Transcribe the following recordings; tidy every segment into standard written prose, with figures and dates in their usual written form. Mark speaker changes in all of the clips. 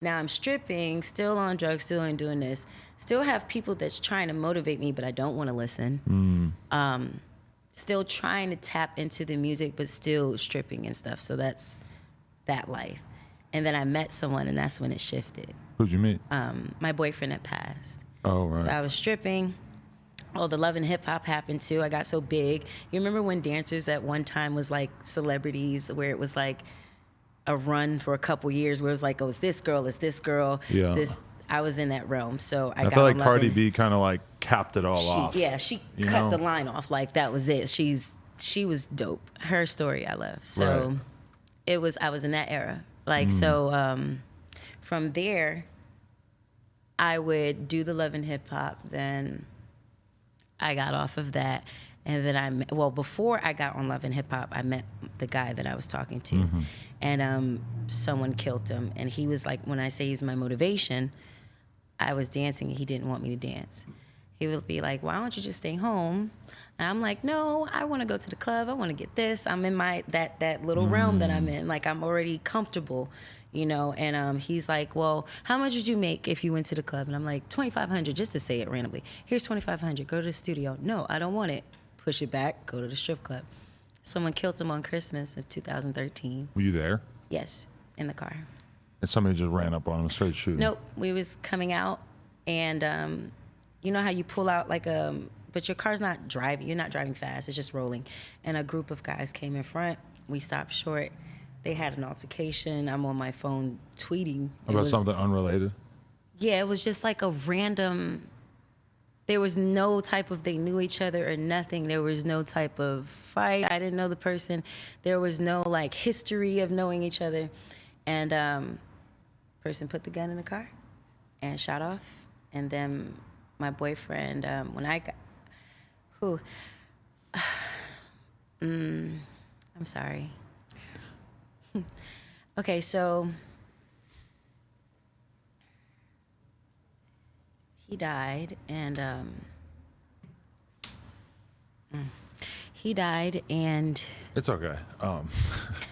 Speaker 1: Now I'm stripping, still on drugs, still ain't doing this. Still have people that's trying to motivate me, but I don't want to listen. Still trying to tap into the music, but still stripping and stuff. So that's that life. And then I met someone, and that's when it shifted.
Speaker 2: Who'd you meet?
Speaker 1: My boyfriend had passed.
Speaker 2: Oh, right.
Speaker 1: So I was stripping. Oh, the love and hip hop happened too. I got so big. You remember when dancers at one time was like celebrities, where it was like a run for a couple years, where it was like, oh, it's this girl.
Speaker 2: Yeah.
Speaker 1: I was in that realm. So I got
Speaker 2: feel like
Speaker 1: on
Speaker 2: Cardi
Speaker 1: Love
Speaker 2: B kind of like capped it all off.
Speaker 1: Yeah, she cut the line off. Like that was it. She was dope. Her story I love. So
Speaker 2: Right.
Speaker 1: I was in that era. Like so from there I would do the love and hip hop, then I got off of that, and then before I got on Love and Hip Hop, I met the guy that I was talking to, and someone killed him, and he was like, when I say he's my motivation, I was dancing, and he didn't want me to dance. He would be like, why don't you just stay home? And I'm like, no, I want to go to the club. I want to get this. I'm in my that little realm that I'm in. Like, I'm already comfortable, you know. And he's like, well, how much would you make if you went to the club? And I'm like, $2,500, just to say it randomly. Here's $2,500. Go to the studio. No, I don't want it. Push it back. Go to the strip club. Someone killed him on Christmas of 2013.
Speaker 2: Were you there?
Speaker 1: Yes, in the car.
Speaker 2: And somebody just ran up on him and started shooting?
Speaker 1: Nope, we was coming out, and you know how you pull out like but your car's not driving. You're not driving fast. It's just rolling. And a group of guys came in front. We stopped short. They had an altercation. I'm on my phone tweeting.
Speaker 2: About something unrelated?
Speaker 1: Yeah, it was just like a random. There was no type of they knew each other or nothing. There was no type of fight. I didn't know the person. There was no like history of knowing each other. And person put the gun in the car and shot off. And then my boyfriend, when I got, I'm sorry. Okay, so he died, and
Speaker 2: It's okay.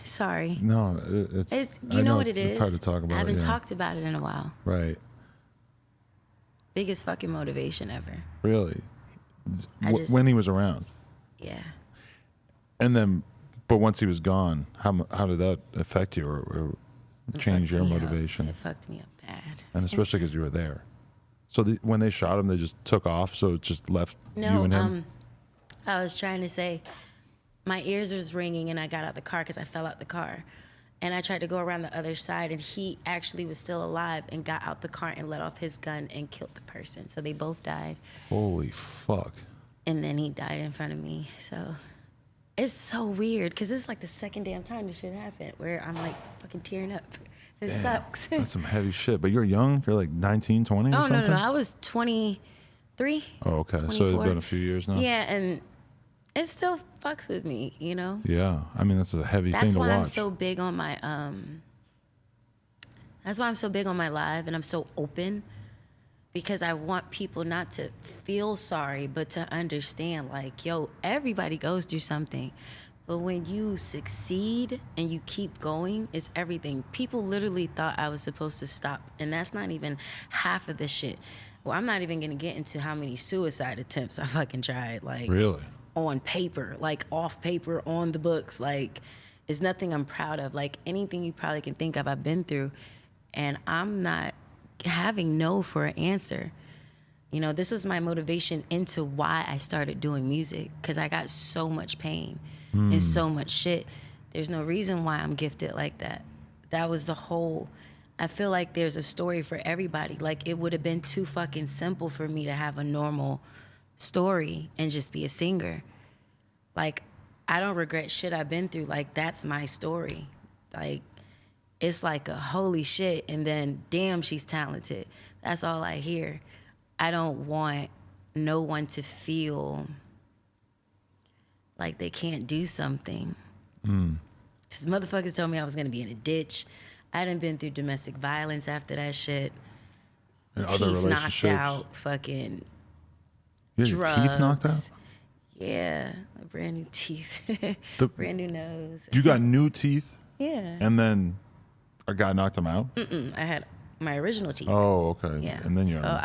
Speaker 1: Sorry.
Speaker 2: No, it's
Speaker 1: you know what it is.
Speaker 2: It's hard to talk about.
Speaker 1: I haven't talked about it in a while.
Speaker 2: Right.
Speaker 1: Biggest fucking motivation ever.
Speaker 2: Really? When he was around?
Speaker 1: Yeah.
Speaker 2: And then, but once he was gone, how did that affect you or change your motivation?
Speaker 1: It fucked me up bad.
Speaker 2: And especially because you were there. So when they shot him, they just took off, so it just left you and him?
Speaker 1: I was trying to say, my ears was ringing and I got out the car because I fell out the car. And I tried to go around the other side, and he actually was still alive and got out the car and let off his gun and killed the person. So they both died.
Speaker 2: Holy fuck.
Speaker 1: And then he died in front of me. So it's so weird because it's like the second damn time this shit happened where I'm like fucking tearing up. It sucks.
Speaker 2: That's some heavy shit. But you're young? You're like 19, 20 or something?
Speaker 1: No. I was 23.
Speaker 2: Oh, okay.
Speaker 1: 24.
Speaker 2: So it's been a few years now?
Speaker 1: Yeah, and it still fucks with me, you know?
Speaker 2: Yeah. I mean, that's a heavy thing to watch.
Speaker 1: That's why I'm so big on my that's why I'm so big on my live and I'm so open, because I want people not to feel sorry, but to understand, like, yo, everybody goes through something. But when you succeed and you keep going, it's everything. People literally thought I was supposed to stop, and that's not even half of the shit. Well, I'm not even gonna get into how many suicide attempts I fucking tried. Like,
Speaker 2: really?
Speaker 1: On paper, like off paper, on the books. Like, it's nothing I'm proud of. Like, anything you probably can think of, I've been through, and I'm not having no for an answer. You know, this was my motivation into why I started doing music, because I got so much pain and so much shit. There's no reason why I'm gifted like that. That was the whole, I feel like there's a story for everybody. Like, it would have been too fucking simple for me to have a normal story and just be a singer. Like, I don't regret shit I've been through. Like, that's my story. Like, it's like a holy shit, and then damn, she's talented. That's all I hear. I don't want no one to feel like they can't do something. Because motherfuckers told me I was gonna be in a ditch. I done been through domestic violence after that shit.
Speaker 2: And other
Speaker 1: Teeth knocked
Speaker 2: relationships?
Speaker 1: out, fucking
Speaker 2: You had your
Speaker 1: drugs.
Speaker 2: teeth knocked out?
Speaker 1: Yeah, brand new teeth, brand new nose.
Speaker 2: You got new teeth?
Speaker 1: Yeah.
Speaker 2: And then a guy knocked them out?
Speaker 1: I had my original teeth.
Speaker 2: Oh, okay.
Speaker 1: Yeah.
Speaker 2: And then you're
Speaker 1: So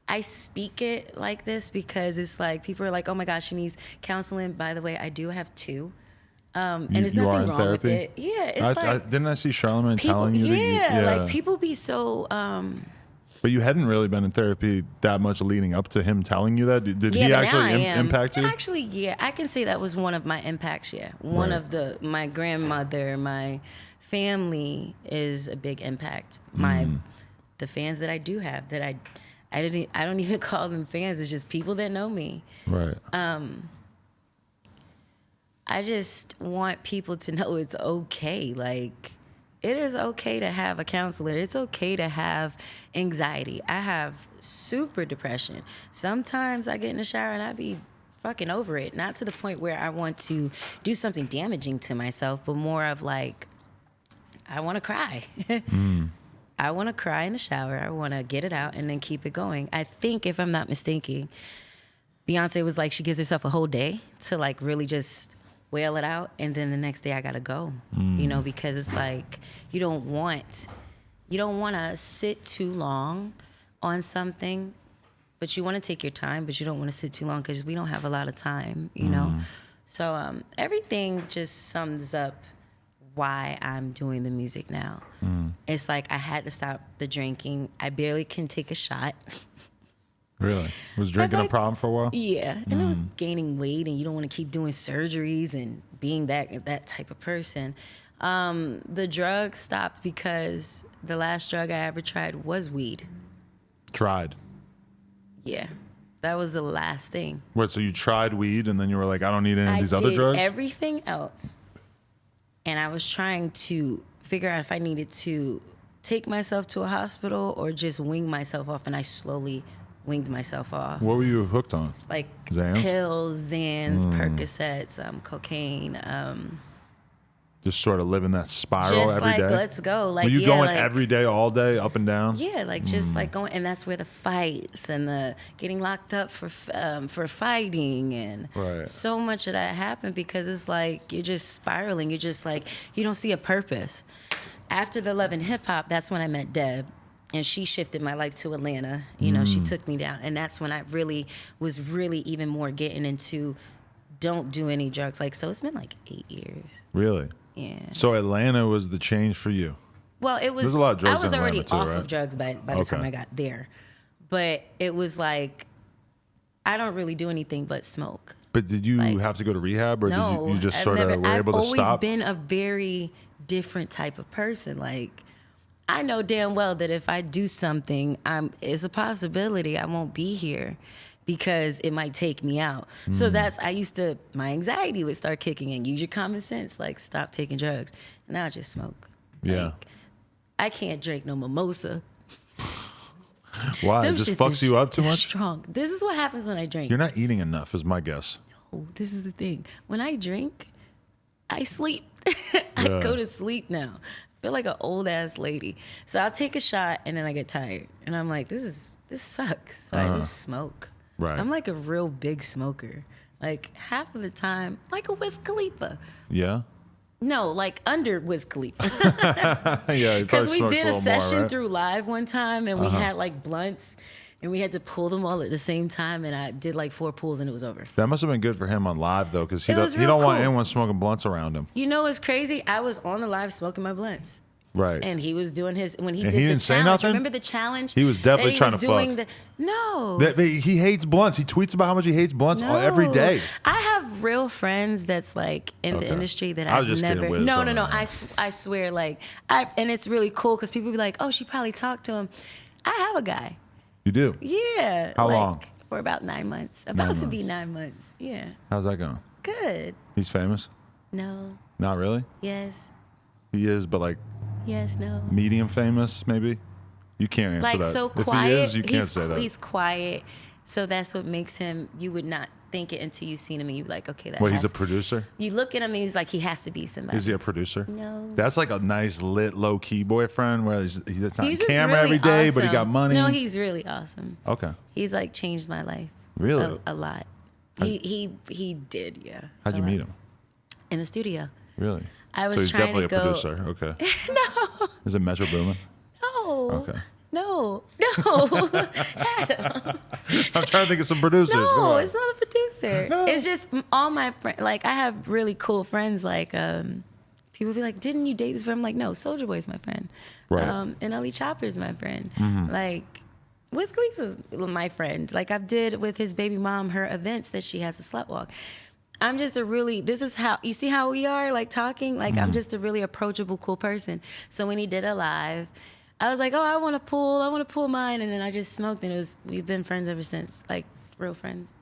Speaker 1: I speak it like this because it's like people are like, oh my gosh, she needs counseling. By the way, I do have 2. And there's
Speaker 2: you are
Speaker 1: nothing
Speaker 2: in
Speaker 1: wrong
Speaker 2: therapy?
Speaker 1: with it. Yeah, it's like
Speaker 2: didn't I see Charlamagne
Speaker 1: people,
Speaker 2: telling you that
Speaker 1: yeah,
Speaker 2: you,
Speaker 1: like people be so
Speaker 2: but you hadn't really been in therapy that much leading up to him telling you that? Did
Speaker 1: yeah,
Speaker 2: he
Speaker 1: but now
Speaker 2: actually
Speaker 1: I am.
Speaker 2: impact you?
Speaker 1: Actually, yeah, I can say that was one of my impacts. Yeah, one
Speaker 2: Right.
Speaker 1: of my grandmother, my family is a big impact. The fans that I do have that I don't even call them fans. It's just people that know me.
Speaker 2: Right.
Speaker 1: I just want people to know it's okay. Like, it is okay to have a counselor. It's okay to have anxiety. I have super depression. Sometimes I get in the shower and I be fucking over it. Not to the point where I want to do something damaging to myself, but more of like, I want to cry. I want to cry in the shower. I want to get it out and then keep it going. I think, if I'm not mistaken, Beyonce was like, she gives herself a whole day to like really just wail it out, and then the next day I gotta go. You know, because it's like you don't want to sit too long on something, but you want to take your time, but you don't want to sit too long because we don't have a lot of time. You know, so everything just sums up why I'm doing the music now. It's like I had to stop the drinking. I barely can take a shot.
Speaker 2: Really? Was drinking a problem for a while?
Speaker 1: Yeah, and it was gaining weight, and you don't want to keep doing surgeries and being that type of person. The drug stopped because the last drug I ever tried was weed.
Speaker 2: Tried.
Speaker 1: Yeah, that was the last thing.
Speaker 2: What, so you tried weed and then you were like, I don't need any of these other drugs?
Speaker 1: I did everything else, and I was trying to figure out if I needed to take myself to a hospital or just wing myself off, and I slowly winged myself off.
Speaker 2: What were you hooked on?
Speaker 1: Like
Speaker 2: Xans?
Speaker 1: pills, Xans, Percocets, cocaine.
Speaker 2: Just sort of living that spiral
Speaker 1: Just
Speaker 2: every
Speaker 1: like,
Speaker 2: day?
Speaker 1: let's go. Like,
Speaker 2: Were you
Speaker 1: yeah,
Speaker 2: going
Speaker 1: like,
Speaker 2: every day, all day, up and down?
Speaker 1: Yeah, like just like going, and that's where the fights and the getting locked up for fighting and
Speaker 2: Right.
Speaker 1: so much of that happened because it's like you're just spiraling. You're just like you don't see a purpose. After the Love and Hip Hop, that's when I met Deb, and she shifted my life to Atlanta. You know, she took me down, and that's when I was really even more getting into don't do any drugs. Like, so it's been like 8 years.
Speaker 2: Really?
Speaker 1: Yeah.
Speaker 2: So Atlanta was the change for you?
Speaker 1: Well, it was.
Speaker 2: There's a lot of drugs
Speaker 1: I was
Speaker 2: in
Speaker 1: already
Speaker 2: Atlanta too,
Speaker 1: off
Speaker 2: right?
Speaker 1: of drugs by the time I got there, but it was like I don't really do anything but smoke.
Speaker 2: But did you
Speaker 1: Like,
Speaker 2: have to go to rehab, or
Speaker 1: No,
Speaker 2: did you just
Speaker 1: I've
Speaker 2: sort of were able to
Speaker 1: I've
Speaker 2: stop?
Speaker 1: always been a very different type of person. Like, I know damn well that if I do something, it's a possibility I won't be here because it might take me out. So my anxiety would start kicking in. Use your common sense, like stop taking drugs. Now I just smoke.
Speaker 2: Yeah.
Speaker 1: Like, I can't drink no mimosa.
Speaker 2: Why? It
Speaker 1: Them
Speaker 2: just
Speaker 1: shits
Speaker 2: fucks
Speaker 1: is
Speaker 2: you up too much?
Speaker 1: Strong. This is what happens when I drink.
Speaker 2: You're not eating enough, is my guess.
Speaker 1: Oh, this is the thing. When I drink, I sleep. I
Speaker 2: Yeah.
Speaker 1: go to sleep now. I feel like an old ass lady. So I'll take a shot and then I get tired. And I'm like, this sucks. So I just smoke.
Speaker 2: Right.
Speaker 1: I'm like a real big smoker. Like half of the time, like a Wiz Khalifa.
Speaker 2: Yeah?
Speaker 1: No, like under Wiz Khalifa.
Speaker 2: Yeah,
Speaker 1: Because we did a
Speaker 2: more,
Speaker 1: session
Speaker 2: right?
Speaker 1: through live one time and we had like blunts and we had to pull them all at the same time, and I did like 4 pulls and it was over.
Speaker 2: That must have been good for him on live, though, because he
Speaker 1: It was
Speaker 2: don't
Speaker 1: real
Speaker 2: want
Speaker 1: cool.
Speaker 2: anyone smoking blunts around him.
Speaker 1: You know what's crazy? I was on the live smoking my blunts.
Speaker 2: Right.
Speaker 1: And he was doing his when he
Speaker 2: And
Speaker 1: did
Speaker 2: he
Speaker 1: the
Speaker 2: didn't say
Speaker 1: challenge.
Speaker 2: nothing?
Speaker 1: Remember the challenge?
Speaker 2: He was definitely
Speaker 1: that he
Speaker 2: trying
Speaker 1: was
Speaker 2: to
Speaker 1: doing
Speaker 2: fuck.
Speaker 1: No.
Speaker 2: He hates blunts. He tweets about how much he hates blunts
Speaker 1: No.
Speaker 2: every day.
Speaker 1: I have real friends that's like in
Speaker 2: Okay.
Speaker 1: the industry that
Speaker 2: I was
Speaker 1: I've
Speaker 2: just
Speaker 1: never.
Speaker 2: kidding with
Speaker 1: No.
Speaker 2: something.
Speaker 1: I swear, like and it's really cool because people be like, "Oh, she probably talked to him." I have a guy.
Speaker 2: You do?
Speaker 1: Yeah.
Speaker 2: How
Speaker 1: like,
Speaker 2: long?
Speaker 1: For about 9 months. About to be 9 months. Yeah.
Speaker 2: How's that going?
Speaker 1: Good.
Speaker 2: He's famous?
Speaker 1: No.
Speaker 2: Not really?
Speaker 1: Yes.
Speaker 2: He is, but like
Speaker 1: Yes. No.
Speaker 2: medium famous, maybe? You can't answer
Speaker 1: Like
Speaker 2: that.
Speaker 1: so
Speaker 2: If
Speaker 1: quiet.
Speaker 2: he is, you can't
Speaker 1: he's,
Speaker 2: say that.
Speaker 1: He's quiet, so that's what makes him. You would not think it until you seen him, and you be like, okay, that.
Speaker 2: What, he's a
Speaker 1: has,
Speaker 2: producer?
Speaker 1: You look at him, and he's like, he has to be somebody.
Speaker 2: Is he a producer?
Speaker 1: No.
Speaker 2: That's like a nice, lit, low-key boyfriend where he's not on
Speaker 1: He's just
Speaker 2: camera
Speaker 1: really
Speaker 2: every day, but he
Speaker 1: awesome.
Speaker 2: got money.
Speaker 1: No, he's really awesome.
Speaker 2: Okay.
Speaker 1: He's like changed my life.
Speaker 2: Really?
Speaker 1: A lot. He did, yeah.
Speaker 2: How'd you meet him?
Speaker 1: In the studio.
Speaker 2: Really?
Speaker 1: I was
Speaker 2: so he's
Speaker 1: trying
Speaker 2: definitely
Speaker 1: to go.
Speaker 2: a producer. Okay. Is it Metro Boomin?
Speaker 1: No.
Speaker 2: Okay.
Speaker 1: No. Adam.
Speaker 2: I'm trying to think of some producers. Come
Speaker 1: No,
Speaker 2: on.
Speaker 1: it's not a producer.
Speaker 2: No.
Speaker 1: It's just all my friends. Like, I have really cool friends. Like, people be like, "Didn't you date this friend?" I'm like, "No, Soulja Boy's my friend."
Speaker 2: Right.
Speaker 1: And Ali Chopper's my friend.
Speaker 2: Mm-hmm.
Speaker 1: Like, Wiz Khalifa's my friend. Like, I've did with his baby mom her events that she has to slut walk. I'm just this is how, you see how we are, like, talking? Like, I'm just a really approachable, cool person. So when he did a live, I was like, oh, I want to pull mine. And then I just smoked, and we've been friends ever since, like, real friends.